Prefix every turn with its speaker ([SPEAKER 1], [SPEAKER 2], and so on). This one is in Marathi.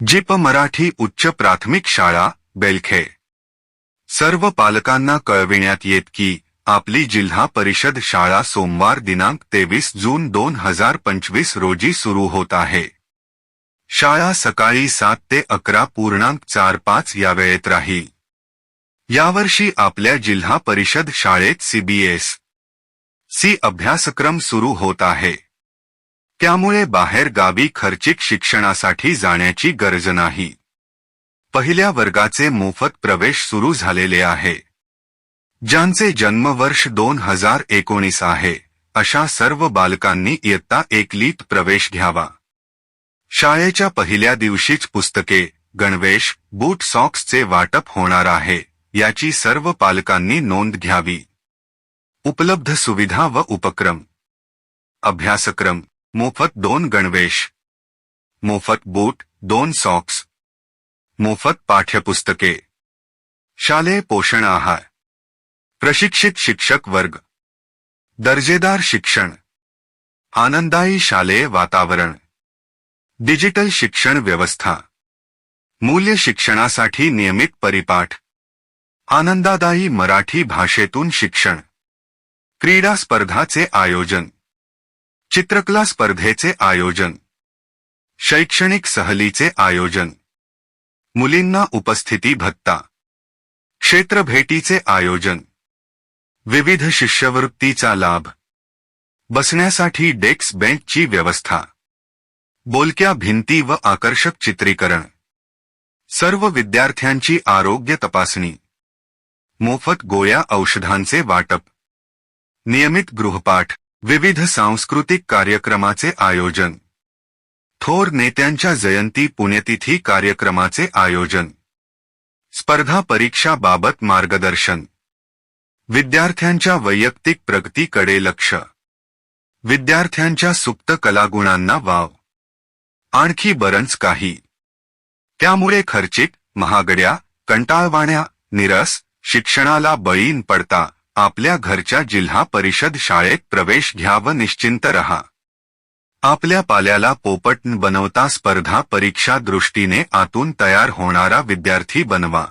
[SPEAKER 1] जिप मराठी उच्च प्राथमिक शाळा बेलखे। सर्व पालकांना कळविण्यात येत की आपली जिल्हा परिषद शाळा सोमवार दिनांक 23 जून 2025 रोजी सुरू होत आहे। शाळा सकाळी 7 ते 11:45 या वेळेत राहील। यावर्षी आपल्या जिल्हा परिषद शाळेत CBSE अभ्यासक्रम सुरू होत आहे। त्यामुळे बाहेर गावी खर्चिक शिक्षणासाठी जाण्याची गरज नाही। पहिल्या वर्गाचे मोफत प्रवेश सुरू झालेले आहे। ज्यांचे जन्मवर्ष 2019 आहे अशा सर्व बालकांनी इयत्ता 1लीत प्रवेश घ्यावा। शाळेच्या पहिल्या दिवशीच पुस्तके, गणवेश, बूट सॉक्सचे वाटप होणार आहे, याची सर्व पालकांनी नोंद घ्यावी। उपलब्ध सुविधा व उपक्रम: अभ्यासक्रम: मोफत 2 गणवेश, मोफत बूट, 2 सॉक्स, मोफत पाठ्यपुस्तके, शालेय पोषण आहार, प्रशिक्षित शिक्षक वर्ग, दर्जेदार शिक्षण, आनंदायी शालेय वातावरण, डिजिटल शिक्षण व्यवस्था, मूल्य शिक्षणासाठी नियमित परिपाठ, आनंददायी मराठी भाषेतून शिक्षण, क्रीडा स्पर्धाचे आयोजन, चित्रकला स्पर्धेचे आयोजन, शैक्षणिक सहलीचे आयोजन, मुलींना उपस्थिती भत्ता, क्षेत्र भेटीचे आयोजन, विविध शिष्यवृत्तीचा लाभ, बसण्यासाठी डेस्क बेंचची व्यवस्था, बोलक्या भिंती व आकर्षक चित्रीकरण, सर्व विद्यार्थ्यांची आरोग्य तपासणी, मोफत गोळ्या औषधांचे वाटप, नियमित गृहपाठ, विविध सांस्कृतिक कार्यक्रमाचे आयोजन, थोर नेत्यांच्या जयंती पुण्यतिथी कार्यक्रमाचे आयोजन, स्पर्धा परीक्षाबाबत मार्गदर्शन, विद्यार्थ्यांच्या वैयक्तिक प्रगतीकडे लक्ष, विद्यार्थ्यांच्या सुप्त कलागुणांना वाव, आणखी बरंच काही। त्यामुळे खर्चिक, महागड्या, कंटाळवाण्या, निरस शिक्षणाला बळी न पडता आपल्या घरच्या जिल्हा परिषद शाळेत प्रवेश घ्या व निश्चिंत रहा। आपल्या पाल्याला पोपट न बनवता स्पर्धा परीक्षा दृष्टीने आतून तयार होणारा विद्यार्थी बनवा।